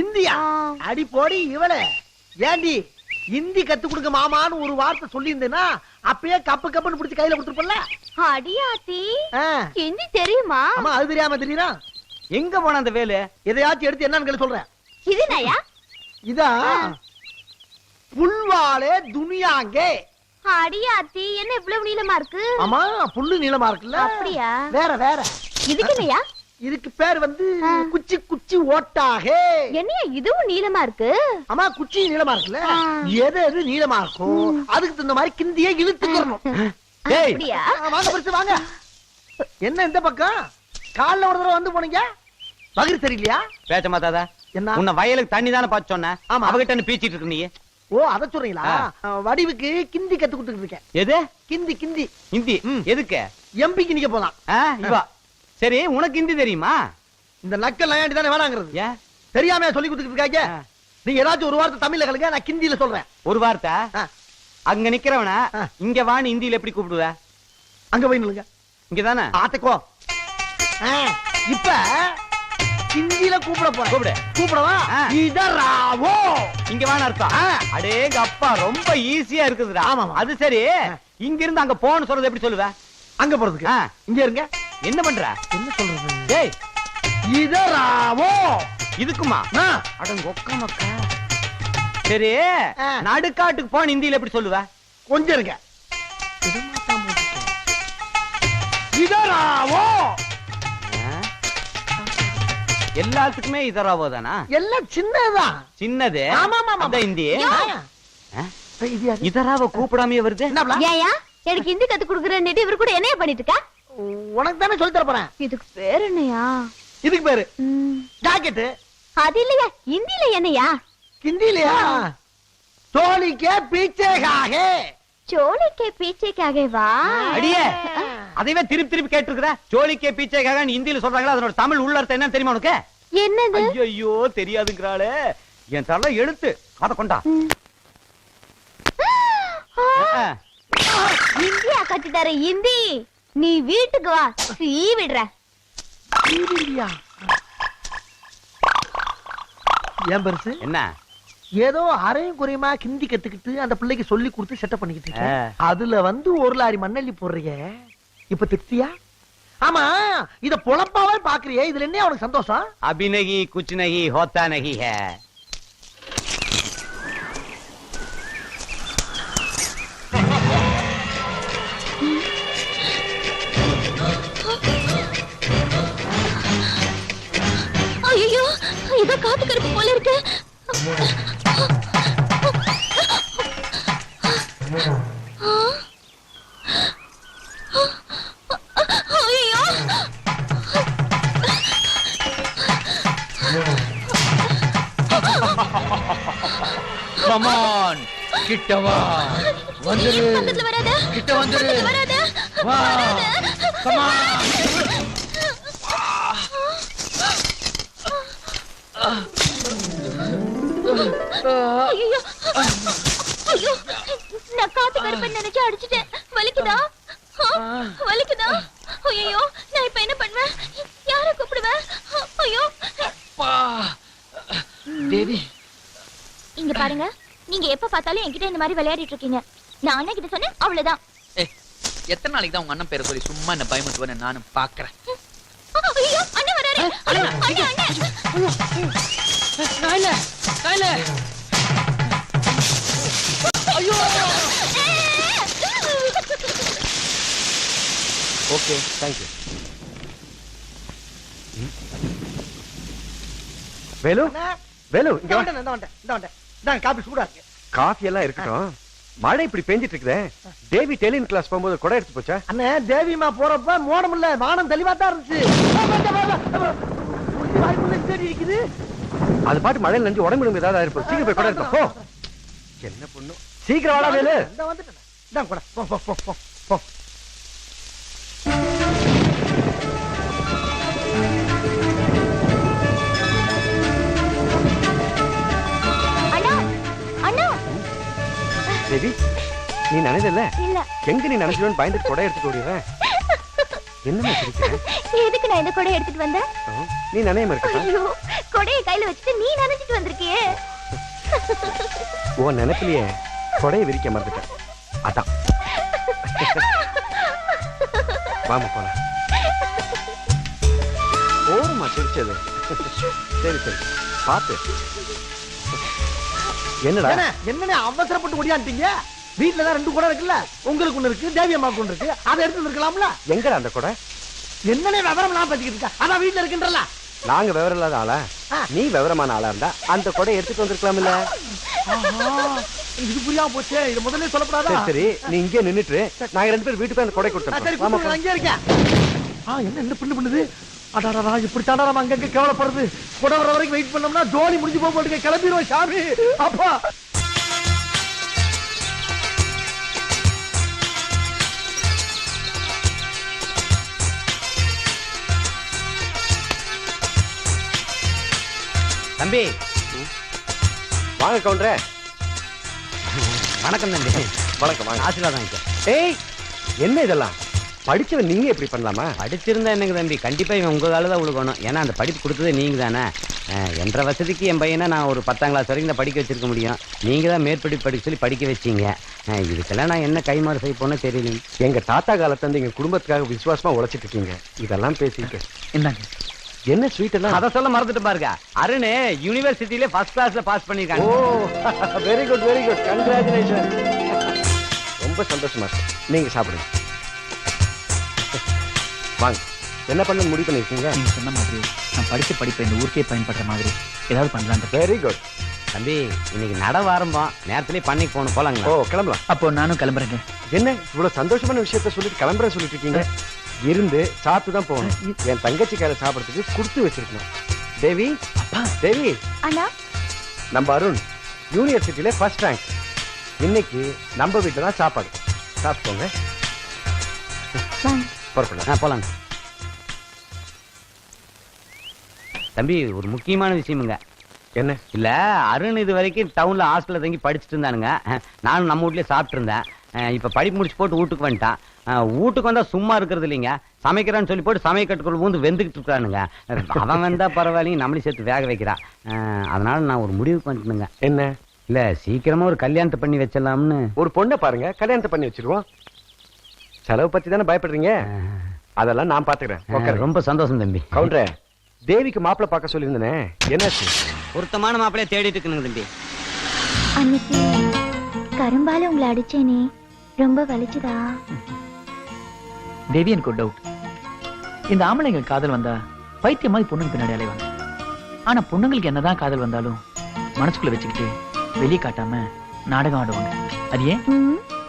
India அடி போடி இவள ஏண்டி இந்தி கத்து கொடுக்க மாமான்னு ஒரு வார்த்தை சொல்லியிருந்தேன்னா அப்பயே கப்பு கப்புன்னு பிடிச்சி கையில கொடுத்துருப்பல. அடியாத்தி ஹிந்தி தெரியுமா? ஆமா அது தெரியாம தெரியுதா? எங்க போன அந்த வேலு? எதையாச்சும் எடுத்து என்னன்னு சொல்றேன். இது நாயா? இதா புல்வாலே துனியாங்கே. அடியாத்தி என்ன இவ்வளவு நீளமா இருக்கு? ஆமா புல்லு நீளமா இருக்குல்ல. அப்படியா? வேற வேற. இதுக்கு இல்லையா? இதுக்கு பேர் வந்து குச்சி குச்சி ஓட்டாகே. என்னையா இதுவும் நீளமா இருக்கு? ஆமா குச்சி நீளமா இருக்குல்ல. எது எது நீளமா இருக்கும் அதுக்கு தகுந்த மாதிரி கிந்தியே இழுத்துக்கறணும். அப்படியா? வாங்க பரிசு வாங்க. என்ன இந்த பக்கம் கால்ல ஒரு தடவை வந்து போனீங்க? பகிர் தெரியலையா? பேச்ச மாத்தாதா. என்ன உன்னை வயலுக்கு தண்ணி தானே பாத்து சொன்ன. ஆமா அவகிட்ட பீச்சிட்டு இருக்க நீ. ஓ அத சொல்றீங்களா? வடிவுக்கு கிந்தி கத்து கொடுத்துட்டு இருக்கேன். எது கிந்தி? கிந்தி ஹிந்தி எதுக்கு? எம்பிக்கு நீங்க போலாம். இவா சரி உனக்கு ஹிந்தி தெரியுமா? இந்த நக்கல் நயாண்டி தானே வேணாங்கிறது. ஏன் தெரியாம சொல்லி கொடுத்துட்டு இருக்காங்க. நீங்க ஏதாச்சும் ஒரு வார்த்தை தமிழ்ல கலங்க, நான் ஹிந்தியில சொல்றேன். ஒரு வார்த்தை அங்க நிக்கிறவன இங்க வான்னு ஹிந்தியில எப்படி கூப்பிடுவ? அங்க போய் நில்லுங்க. இங்கதானே ஆத்தக்கோ. இப்ப ஹிந்தியில கூப்பிட போறேன். கூப்பிடவா? இதராவோ இங்க வான்னு அர்த்தம். அடேங்க அப்பா ரொம்ப ஈஸியா இருக்குதுடா. ஆமா அது சரி இங்க இருந்து அங்க போன்னு சொல்றது எப்படி சொல்லுவ? அங்க போறதுக்கு இங்க இருங்க. என்ன பண்ற? என்ன சொல்றது? டேய் இதராவோ இதுக்குமா? அடங்க ஒக்க மக்கா. சரி நடுக்காட்டுக்கு போன ஹிந்தியில எப்படி சொல்லுவ? கொஞ்சம் இருங்க. இதராவோ எல்லாத்துக்குமே இதராவோ தானா? எல்லாம் சின்னதுதான். சின்னது? ஆமா ஆமா அந்த ஹிந்தி இதராவோ கூப்பிடாமையே வருது. ஏயா எனக்கு ஹிந்தி கத்து கொடுக்குறேன்னு இவர் கூட என்னைய பண்ணிட்டு இருக்கா? உனக்கு தானே சொல்லி தர போறேன். இதுக்கு பேர் என்னையா? இதுக்கு பேரு ஜாக்கெட். அது இல்லையா ஹிந்தில என்னையா? ஹிந்திலயா? சோலிக்கே பீச்சேகாகே. சோலிக்கே பீச்சேகாகேவா? அடியே அதைவே திருப்பி திருப்பி கேட்டிருக்கிற. சோலிக்கே பீச்சேகாக ஹிந்தியில சொல்றாங்களா? அதனோட தமிழ் உள்ள அர்த்தம் என்னன்னு தெரியுமா உனக்கு? என்னது? ஐயோ தெரியாதுங்கறாளே. என் தலை எழுத்து அத கொண்டா. இந்தியா கட்டி தர ஹிந்தி. நீ வீட்டுக்கு வா சீ விடுற. சீவியா? ஏன் பரிசு? என்ன ஏதோ அரையும் குறையுமா ஹிந்தி கத்துக்கிட்டு அந்த பிள்ளைக்கு சொல்லி கொடுத்து செட்டப் பண்ணிக்கிட்டு இருக்கேன். அதுல வந்து ஒரு லாரி மண்ணள்ளி போடுறீங்க. இப்ப திருப்தியா? ஆமா இத பொழப்பாவே பாக்குறியே, இதுல என்ன அவனுக்கு சந்தோஷம்? அபி நஹி குச் நஹி ஹோத்தா நஹி ஹை. ஐயோ இத காத்து கருப்பு போல இருக்கு. Come on, கிட்ட வா. வந்துரு. பக்கத்துல வராத. கிட்ட வந்துரு. வராத. வா. Come on. ஐயோ ஐயோ நான் காத்து கருப்பன் நினைச்சு அடிச்சிட்டேன். வலிக்குதா? வலிக்குதா? ஐயோ நான் இப்ப என்ன பண்ணுவேன்? யார கூப்பிடுவேன்? ஐயோ தேவி இங்க பாருங்க, நீங்க எப்ப பார்த்தாலும் என்கிட்ட இந்த மாதிரி விளையாடிட்டு இருக்கீங்க. நான் அண்ணன் கிட்ட சொன்னேன் அவ்வளவுதான். எத்தனை நாளைக்கு தான் உங்க அண்ணன் பேரை சொல்லி சும்மா என்ன பயமுத்துவேன்னு நானும் பாக்குறேன். ஐயோ அண்ணன் வராரு. அண்ணன் ஐயோ okay thank you. Velu Velu இங்க வா. இந்த காபி சூடா இருக்கு. காபி எல்லாம் இருக்கட்டும். மழை இப்படி பெஞ்சிட்டு இருக்குதே. தேவி டெய்லரிங் கிளாஸ் போகும்போது கொடை எடுத்து போச்சா? அண்ணே தேவிமா போறப்ப மோடம் இல்ல வானம் தெளிவா தான் இருந்துச்சு. அது பாட்டு மழையில நஞ்சு உடம்பு ஏதாவது ஆயிருப்போம். சீக்கிரம் போய் கொடை எடுத்து போ. என்ன பொண்ணு சீக்கிரம் வாடா வேலு. இந்த வந்துட்டேன். இதான் கொடை. போ போ போ போ போ. அண்ணா அண்ணா தேவி நீ நினைதல்ல இல்ல எங்க நீ நினைச்சிடுன்னு பயந்துட்டு கொடை எடுத்துட்டு ஓடிடுறேன். என்னமா சிரிக்கிற? எதுக்கு நான் இந்த கொடை எடுத்துட்டு வந்தேன்? நீ நினையாம இருக்க. ஐயோ கொடைய கையில வச்சுட்டு நீ நினைச்சிட்டு வந்திருக்கியே. உன் நினைப்பிலேயே கொடையை விரிக்க மறந்துட்டேன். அதான் வாமா போலாம். ஓரமா சிரிச்சது. சரி சரி பாத்து. என்னடா என்னன்னு அவசரப்பட்டு முடியாட்டீங்க? வீட்டுலதான் 2 குடம் இருக்குல்ல, உங்களுக்கு ஒண்ணு இருக்கு, தேவி அம்மாவுக்கு ஒண்ணு இருக்கு, அதை எடுத்து இருக்கலாம்ல. எங்கடா அந்த கொடை? என்னன்னே விவரம் நான் பேசிக்கிட்டு இருக்கேன். அதான் வீட்டுல இருக்குன்றல. நாங்க விவரம் இல்லாத ஆளா? நீ விவரமான ஆளா இருந்தா அந்த கொடை எடுத்துட்டு வந்திருக்கலாம்ல. இது புரியாம போச்சு. இது முதல்ல சொல்லப்படாதா? சரி சரி நீ இங்கே நின்னுட்டு நாங்க 2 பேரும் வீட்டுக்கு அந்த கொடை சரி கொடுத்தோம். கூப்பிடுங்க, அங்கே இருக்கேன். என்ன பண்ணு பண்ணுது? அடாடா இப்படி தாண்டா நம்ம அங்கங்க கேவலப்படுறது. கொடை வர வரைக்கும் வெயிட் பண்ணோம்னா ஜோலி முடிஞ்சு போக மாட்டேங்க. கிளம்பிடுவோம் சாமி. அப்பா தம்பி வாங்க கவுண்டரே. வணக்கம் தம்பி. வணக்கம் வாங்க. ஆசீர்வாதம். ஏய் என்ன இதெல்லாம்? படிச்சவன் நீங்க எப்படி பண்ணலாமா? படிச்சிருந்தா எனக்கு தம்பி கண்டிப்பா இவன் உங்க கால தான் உழுகணும். ஏன்னா அந்த படிப்பு கொடுத்தது நீங்க தானே. என்ற வசதிக்கு என் பையனை நான் ஒரு 10ஆம் கிளாஸ் வரைக்கும் தான் படிக்க வச்சிருக்க முடியும். நீங்க தான் மேற்படிப்பு படிக்க சொல்லி படிக்க வச்சீங்க. இதுக்கெல்லாம் நான் என்ன கைமாறு செய்ய போனே தெரியல. எங்க தாத்தா காலத்துல இருந்து எங்க குடும்பத்துக்காக விசுவாசமா உழைச்சிட்டு இருக்கீங்க. இதெல்லாம் பேசிட்டு என்னங்க என்ன ஸ்வீட் எல்லாம்? அத சொல்ல மறந்துட்டு பாருங்க. அருண் யூனிவர்சிட்டியில ஃபர்ஸ்ட் கிளாஸ்ல பாஸ் பண்ணிருக்காங்க. Oh very good very good. Congratulation. ரொம்ப சந்தோஷமா இருக்கு. நீங்க சாப்பிடுங்க. வாங்க. என்ன பண்ண முடிவு பண்ணிருக்கீங்க? நீங்க சொன்ன மாதிரி நான் படிச்ச படிப்பை இந்த ஊருக்கே பயன்படுற மாதிரி ஏதாவது பண்ணலாம். Very good. தம்பி இன்னைக்கு நடவு ஆரம்பம். நேரத்திலேயே பண்ணிக்கு போகணும். போலாங்க. ஓ கிளம்பலாம். அப்போ நானும் கிளம்புறேங்க. என்ன இவ்வளவு சந்தோஷமான விஷயத்த சொல்லிட்டு கிளம்புறேன் சொல்லிட்டு இருக்கீங்க? இருந்து சாப்பிட்டு தான் போகணும். என் தங்கச்சி கையில சாப்பிடறதுக்கு கொடுத்து வச்சிருக்கணும். தேவி தேவி அண்ணா நம்ம அருண் யூனிவர்சிட்டியில ஃபர்ஸ்ட் ரேங்க். இன்னைக்கு நம்ம வீட்டுல தான் சாப்பாடு. சாப்பிட்டுக்கோங்க. வாங்க. புறப்படலாம். போலாங்க. தம்பி ஒரு முக்கியமான விஷயமுங்க. என்ன? இல்ல அருண் இது வரைக்கும் டவுன்ல ஹாஸ்டல்ல தங்கி படிச்சுட்டு இருந்தானுங்க. நானும் நம்ம வீட்லயே சாப்பிட்டு இருந்தேன். இப்ப படிப்பு முடிச்சு போட்டு வீட்டுக்கு வந்துட்டான். வீட்டுக்கு வந்தா சும்மா இருக்கிறது இல்லைங்க. சமைக்கிறான்னு சொல்லி போட்டு சமைக்கட்டுக்குள்ள வந்து வெந்துகிட்டு இருக்கானுங்க. அவன் வந்தா பரவாயில்லைங்க, நம்மளையும் சேர்த்து வேக வைக்கிறான். அதனால நான் ஒரு முடிவுக்கு வந்துட்டுங்க. என்ன? இல்ல சீக்கிரமா ஒரு கல்யாணத்தை பண்ணி வச்சிடலாம்னு. ஒரு பொண்ணை பாருங்க, கல்யாணத்தை பண்ணி வச்சிருவோம். செலவு பத்தி தானே பயப்படுறீங்க? அதெல்லாம் நான் பாத்துக்கிறேன். ரொம்ப சந்தோஷம் தம்பி. கவுண்டரே, தேவிக்கு மாப்பிள்ளை பார்க்க சொல்லியிருந்தேனே, என்னாச்சு? பொருத்தமான மாப்பிள்ளைய தேடிட்டு இருக்குங்க தம்பி. அன்னைக்கு கரும்பால உங்களை அடிச்சேனே, ரொம்ப வலிச்சுதா? தேவி எனக்கு ஒரு டவுட். இந்த ஆம்பளைங்க காதல் வந்தா பைத்தியம் மாதிரி பொண்ணுங்க பின்னாடி அலைவாங்க. ஆனா பொண்ணுங்களுக்கு என்னதான் காதல் வந்தாலும் மனசுக்குள்ள வச்சுக்கிட்டு வெளியே காட்டாம நாடகம் ஆடுவாங்க. அது ஏன்?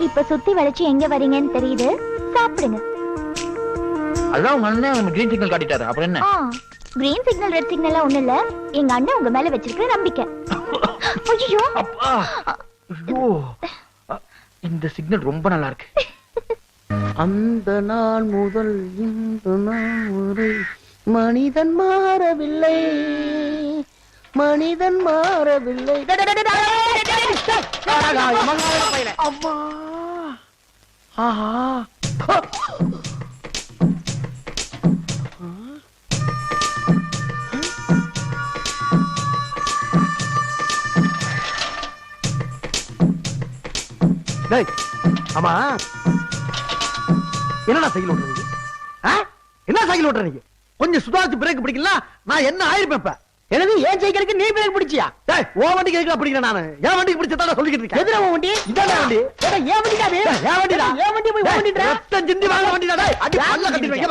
இப்ப சுத்தி வளைச்சு எங்க வரீங்கன்னு தெரியுது. சாப்பிடுங்க. அதான் உங்க அண்ணன் கிரீன் சிக்னல் காட்டிட்டாரு. அப்புறம் என்ன? கிரீன் சிக்னல் ரெட் சிக்னல் ஒண்ணு இல்ல, எங்க அண்ணன் உங்க மேல வச்சிருக்கிற நம்பிக்கை. ஐயோ அப்பா, ஐயோ, இந்த சிக்னல் ரொம்ப நல்லா இருக்கு. அந்த நாள் முதல் இந்த நாள் வரை மனிதன் மாறவில்லை, மனிதன் மாறவில்லை. அம்மா, ஆஹா, ஆமா என்னடா சைக்கிள் ஓட்டுறீங்க? என்ன சைக்கிள் ஓட்டுறீங்க? கொஞ்சம் சுதாரிச்சு பிரேக் பிடிக்கல, நான் என்ன ஆயிருப்பேன். எனது ஏன் சைக்கிளுக்கு நீ பிரேக் பிடிச்சியா? ஓ வண்டிக்கு எதுக்கு பிடிக்கிறேன்? நானு என் வண்டிக்கு பிடிச்சதா சொல்லிக்கிட்டு இருக்கேன். எதுல வண்டி? இதான வண்டி. ஏன் வண்டிடா இது? ஏன் வண்டிடா? ஏன் வண்டி போய் ஓடிட்டற? ரத்தம் சிந்தி வாங்க வண்டிடா. டேய் அடி பல்ல கட்டிடுவேன்.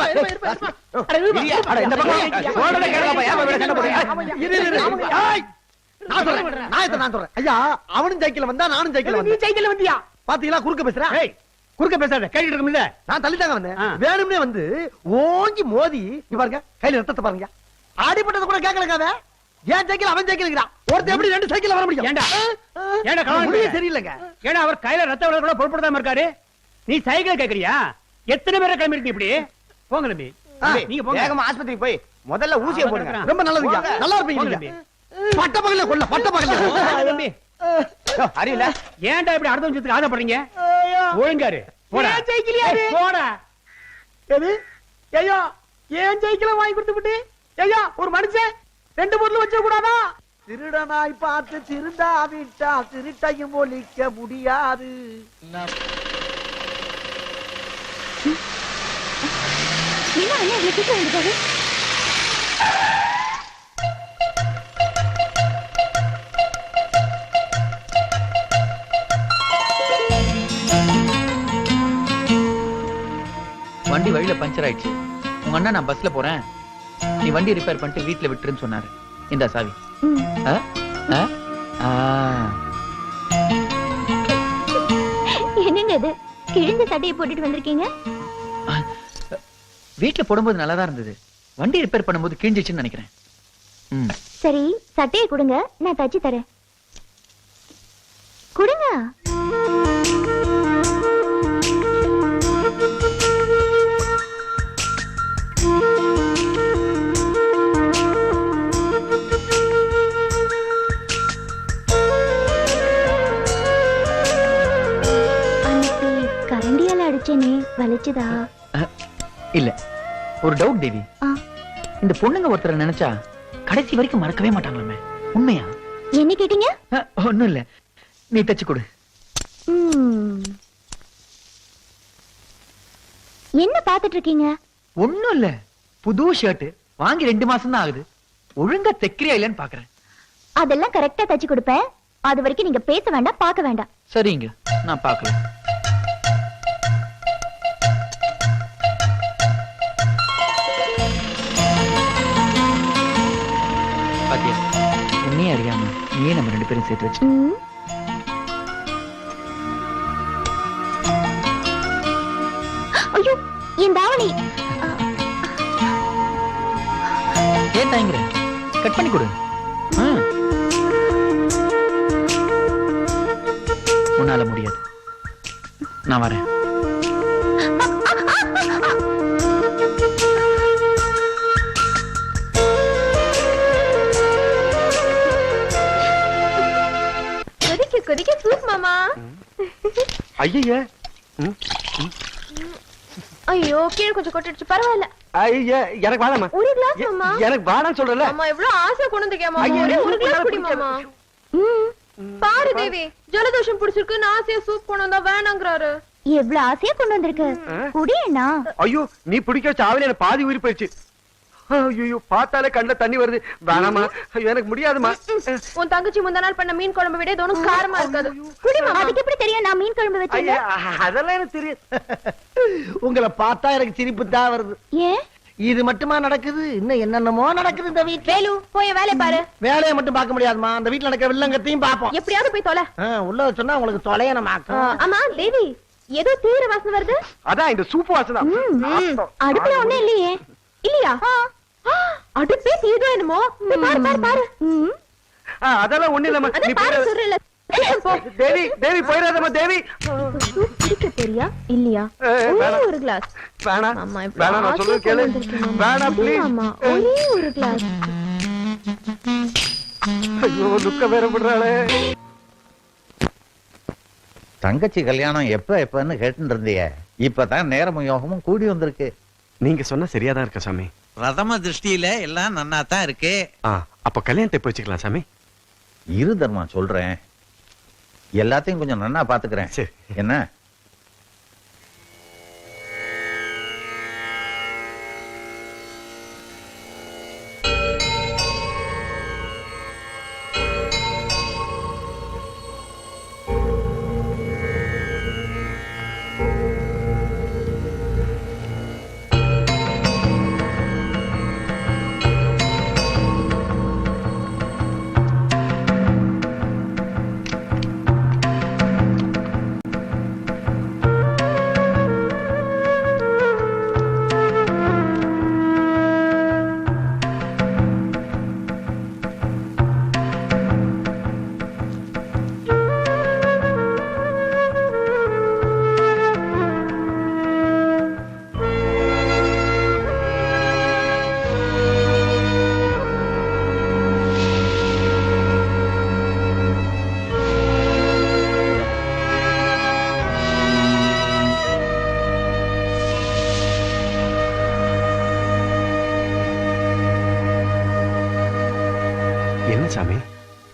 அட இந்த பக்கம் ஓடல கேளப்பா. ஏன் போய் சண்டை போடுறீங்க? இரு. ஏய் நான் சொல்றேன். ஐயா அவனும் சைக்கிள் வந்தா நானும் சைக்கிள் வந்தேன். நீ சைக்கிள் வந்தியா? பாத்தீங்களா குறுக்க பேசுறேன். ஏய் குறுக்க பேசாத, கேட்டிட்டு இருக்கும்ல. நான் தள்ளிட்டாங்க வந்தேன். வேணும்னே வந்து ஓங்கி மோதி பாருங்க, கையில ரத்தத்தை பாருங்க. அடிபட்டது கூட கேட்கலங்க. ஏன் சைக்கிள் அவன் சைக்கிள்ங்கறான். ஒருத்தன் எப்படி 2 சைக்கிள் வர முடியும்? ஏண்டா ஏண்டா காரணம் தெரியலங்க. ஏண்டா அவர் கையில ரத்த விட கூட பொறுப்படாம இருக்காரு. நீ சைக்கிள் கேக்குறியா? எத்தனை பேரை கிளம்பி இருக்கீங்க இப்படி? போங்க தம்பி, நீங்க போங்க. வேகமா ஆஸ்பத்திரிக்கு போய் முதல்ல ஊசியை போடுங்க. ரொம்ப நல்லதுங்க, நல்லா இருப்பீங்க நீங்க. பட்ட பகல்ல கொல்ல, பட்ட பகல்ல தம்பி. அறியல ஏன்டா இப்படி அடுத்த நிமிஷத்துக்கு ஆசைப்படுறீங்க? ஒழுங்காரு போடா. ஏன் சைக்கிள் யாரு? போடா. எது? ஐயோ ஏன் சைக்கிளை வாங்கி கொடுத்து விட்டு ஐயா ஒரு மனுஷன் 2 பொருள் வச்ச கூடாதா? திருடனாய் பார்த்து திருந்தா விட்டா திருட்டையும் ஒழிக்க முடியாது. என்ன அண்ணா இவ்வளவு சீக்கிரம் வந்துட்டாரு? வண்டி வழியில பஞ்சர் ஆயிடுச்சு. உங்க அண்ணா நான் பஸ்ல போறேன், நீ வண்டி ரிப்பேர் பண்ணிட்டு வீட்டுல விட்டுருன்னு சொன்னாரு. இந்த சாவி. ஆ? ஆ? ஆ. என்னங்க இது கிழிஞ்ச சட்டையை போட்டுட்டு வந்திருக்கீங்க? வீட்டுல போடும்போது நல்லாதான் இருந்தது, வண்டி ரிப்பேர் பண்ணும்போது கிழிஞ்சிச்சுன்னு நினைக்கிறேன். சரி சட்டையை கொடுங்க, நான் தச்சு தரேன். கொடுங்க. கரண்டியால அடிச்சேனே, வலிச்சுதா? இல்ல, ஒரு டவுட் தேவி. ஆ. இந்த பொண்ணுங்க ஒருத்தரை நினைச்சா கடைசி வரைக்கும் மறக்கவே மாட்டாங்களாமே, உண்மையா? என்ன கேட்டீங்க? ஒண்ணும் இல்ல, நீ தச்சு கொடு. என்ன பாத்துட்டு இருக்கீங்க? ஒண்ணும் இல்ல, புது ஷர்ட் வாங்கி 2 மாசம் தான் ஆகுது, ஒழுங்கா தைக்கிறியா இல்லன்னு பாக்குறேன். அதெல்லாம் கரெக்டா தச்சு கொடுப்பேன், அது வரைக்கும் நீங்க பேச வேண்டாம், பார்க்க வேண்டாம். சரிங்க, நான் பாக்கல. பாத்தியா, உன்னையே அறியாம நீயே நம்ம 2 பேரும் சேர்த்து வச்சு. ஐயோ, என் தாவணி. ஏன் தாங்கிற, கட் பண்ணி கொடு. உன்னால முடியாது, நான் வரேன். கொதிக்க சூப் மாமா. ஐயா ஐயோ, கீழே கொஞ்சம் கொட்டிடுச்சு, பரவாயில்ல. ஐயா, எனக்கு வேணாமா. ஒரு கிளாஸ் மாமா. எனக்கு வேணாம் சொல்றல. மாமா எவ்வளவு ஆசை கொண்டு வந்திருக்கேன் மாமா, ஒரு கிளாஸ் குடி மாமா. பாரு தேவி, ஜலதோஷம் பிடிச்சிருக்கு, நான் ஆசையா சூப் கொண்டு வந்தா வேணாங்கறாரு. எவ்வளவு ஆசையா கொண்டு வந்திருக்க, குடியேனா? ஐயோ, நீ பிடிக்க வச்ச ஆவில எனக்கு பாதி ஊறி போயிடுச்சு. ஐயோ, பார்த்தாலே கண்ணுல தண்ணி வருது. வேணாமா, எனக்கு முடியாதுமா. உன் தங்கச்சி முந்தா நாள் பண்ண மீன் குழம்பு விட இது ஒன்னும் காரமா இருக்காது. குடி மாமா. அதுக்கு எப்படி தெரியும் நான் மீன் குழம்பு வச்சேன்? அதெல்லாம் எனக்கு தெரியும். உங்களை பார்த்தா எனக்கு சிரிப்பு தான் வருது. ஏன்? இது மட்டுமா நடக்குது, இன்னும் என்னென்னமோ நடக்குது இந்த வீட்ல. வேலு, போய் வேலைய பாரு. வேலையை மட்டும் பார்க்க முடியாதுமா, அந்த வீட்ல நடக்கிற வில்லங்கத்தையும் பாப்போம். எப்படியாவது போய் தொலை. உள்ள சொன்னா உங்களுக்கு தொலையனமாக்கும். ஆமா தேவி, ஏதோ தீவிர வாசனை வருது. அதான் இந்த சூப்பு வாசனை. அடுப்புல ஒண்ணே இல்லையே. இல்லையா? அடுப்பே தீதோ என்னமோ. பாரு பாரு பாரு. அதெல்லாம் ஒண்ணு இல்லம்மா, நீ பாரு சொல்றல. தேவி தேவி போயிராதம்மா தேவி. குடிக்க போறியா இல்லையா? ஒரு கிளாஸ். வேணாம் வேணாம், நான் சொல்றது கேளு. வேணாம் ப்ளீஸ். ஆமா, ஒரே ஒரு கிளாஸ். ஐயோ, துக்க வேற பண்றாளே. தங்கச்சி கல்யாணம் எப்பன்னு கேட்டு இருந்திய, இப்பதான் நேரமும் யோகமும் கூடி வந்திருக்கு. நீங்க சொன்னா சரியாதான் இருக்க சாமி. பிரதம திருஷ்டியில எல்லாம் நன்னா தான் இருக்கு. அப்ப கல்யாணத்தை போய் வச்சுக்கலாம் சாமி. இரு தர்மா சொல்றேன், எல்லாத்தையும் கொஞ்சம் நன்னா பாத்துக்கிறேன். சரி. என்ன?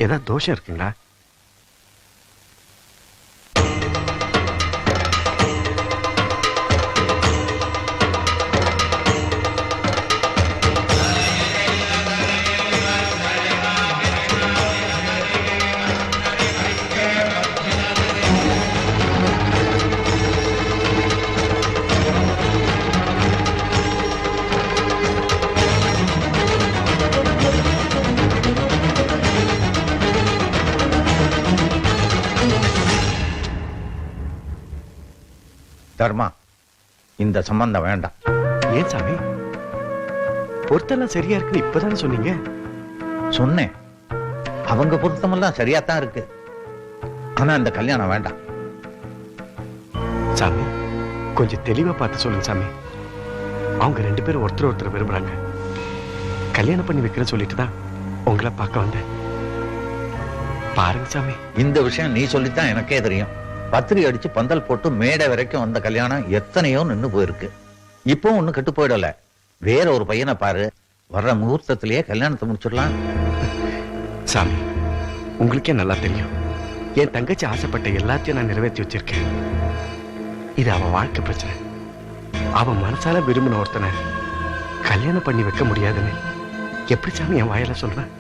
ஏதாவது தோஷம் இருக்குங்களா? தர்மா, இந்த சம்பந்தம் வேண்டாம். ஏன் சாமி? பொருத்தெல்லாம் சரியா இருக்குன்னு இப்பதானே சொன்னீங்க. சொன்னேன், அவங்க பொருத்தமெல்லாம் சரியாத்தான் இருக்கு. ஆனா இந்த கல்யாணம் வேண்டாம். சாமி, கொஞ்சம் தெளிவா பார்த்து சொல்லுங்க சாமி. அவங்க 2 பேரும் ஒருத்தர் விரும்புறாங்க. கல்யாணம் பண்ணி வைக்கிறேன்னு சொல்லிட்டு தான் உங்களை பார்க்க வந்தேன். பாருங்க சாமி. இந்த விஷயம் நீ சொல்லித்தான் எனக்கே தெரியும். பத்திரி அடிச்சு பந்தல் போட்டு மேடை வரைக்கும் வந்த கல்யாணம் எத்தனையோ நின்னு போயிருக்கு. இப்போ ஒண்ணு கெட்டு போயிடல. வேற ஒரு பையனை பாரு, வர்ற முகூர்த்தத்திலேயே கல்யாணத்தை முடிச்சிடலாம். சாமி, உங்களுக்கே நல்லா தெரியும், என் தங்கச்சி ஆசைப்பட்ட எல்லாத்தையும் நான் நிறைவேற்றி வச்சிருக்கேன். இது அவன் வாழ்க்கை பிரச்சனை. அவன் மனசால விரும்பின ஒருத்தனை கல்யாணம் பண்ணி வைக்க முடியாதுன்னு எப்படி சாமி என் வாயில சொல்றேன்?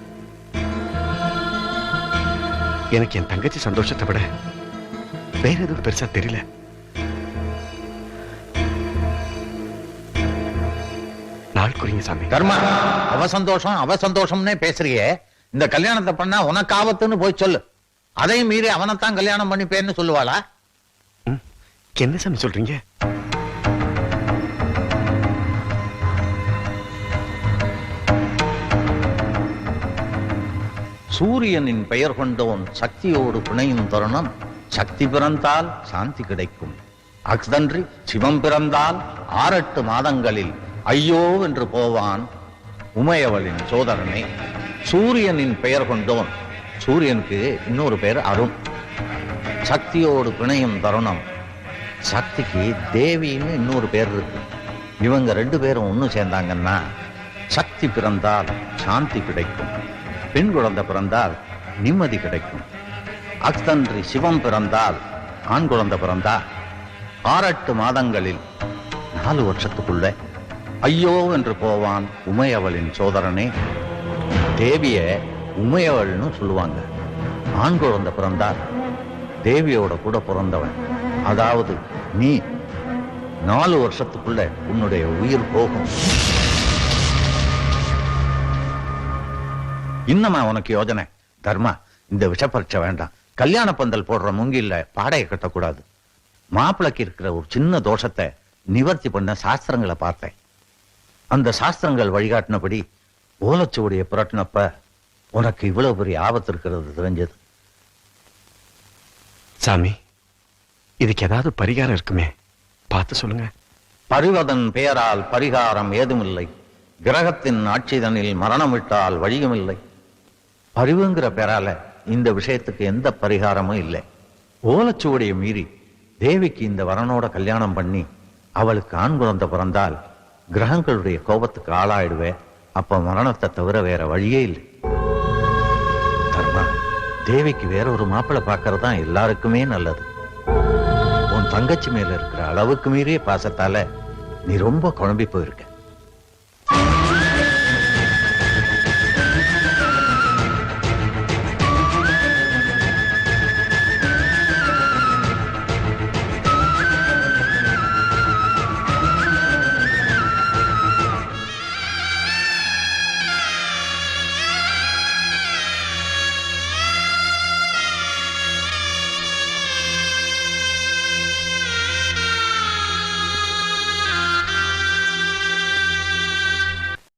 எனக்கு என் தங்கச்சி சந்தோஷத்தை விட வேற எதுவும் பெருசா தெரியல. நாள் குறிங்க சாமி. தர்மா, அவ சந்தோஷம்னே பேசுறியே. இந்த கல்யாணத்தை பண்ணா உனக்கு ஆபத்துன்னு போய் சொல்லு. அதையும் மீறி அவனைத்தான் கல்யாணம் பண்ணிப்பேன்னு சொல்லுவாளா? என்ன சாமி சொல்றீங்க? சூரியனின் பெயர் கொண்டவன் சக்தியோடு பிணையும் தருணம். சக்தி பிறந்தால் சாந்தி கிடைக்கும். அக்தன்றி சிவம் பிறந்தால் 6-8 மாதங்களில் ஐயோ என்று போவான் உமையவளின் சோதரனே. சூரியனின் பெயர் கொண்டவன், சூரியனுக்கு இன்னொரு பெயர் அருண். சக்தியோடு பிணையும் தருணம். சக்திக்கு தேவின்னு இன்னொரு பேர் இருக்கு. இவங்க 2 பேரும் ஒண்ணு சேர்ந்தாங்கன்னா சக்தி பிறந்தால் சாந்தி கிடைக்கும். பெண் குழந்தை பிறந்தால் நிம்மதி கிடைக்கும். அக்தன்றி சிவம் பிறந்தால் ஆண் குழந்தை பிறந்தா 6-8 மாதங்களில் 4 வருஷத்துக்குள்ள ஐயோ என்று போவான் உமையவளின் சோதரனே. தேவிய உமையவள்னு சொல்லுவாங்க. ஆண் குழந்தை பிறந்தால் தேவியோட கூட பிறந்தவன், அதாவது நீ 4 வருஷத்துக்குள்ள உன்னுடைய உயிர் போகும். இன்னமா உனக்கு யோஜனை? தர்மா, இந்த விஷப்பரீட்சை வேண்டாம். கல்யாண பந்தல் போடுற மூங்கில்ல பாடையை கட்டக்கூடாது. மாப்பிளைக்கு இருக்கிற ஒரு சின்ன தோஷத்தை நிவர்த்தி பண்ண சாஸ்திரங்களை பார்த்தேன். அந்த சாஸ்திரங்கள் வழிகாட்டினபடி ஓலைச்சுவடியை புரட்டினப்ப உனக்கு இவ்வளவு பெரிய ஆபத்து இருக்கிறது தெரிஞ்சது. சாமி, இதுக்கு ஏதாவது பரிகாரம் இருக்குமே, பார்த்து சொல்லுங்க. பரிவதன் பெயரால் பரிகாரம் ஏதுமில்லை. கிரகத்தின் ஆட்சிதனில் மரணம் விட்டால் வழியுமில்லை. பரிவுங்கிற பெயரால இந்த விஷயத்துக்கு எந்த பரிகாரமும் இல்லை. ஓலைச்சுவடியை மீறி தேவிக்கு இந்த வரனோட கல்யாணம் பண்ணி அவளுக்கு ஆண் குழந்தை பிறந்தால் கிரகங்களுடைய கோபத்துக்கு ஆளாயிடுவே. அப்ப மரணத்தை தவிர வேற வழியே இல்லை. தர்மா, தேவிக்கு வேற ஒரு மாப்பிள்ளை பார்க்கறது தான் எல்லாருக்குமே நல்லது. உன் தங்கச்சி மேல இருக்கிற அளவுக்கு மீறிய பாசத்தால நீ ரொம்ப குழம்பி போயிருக்க.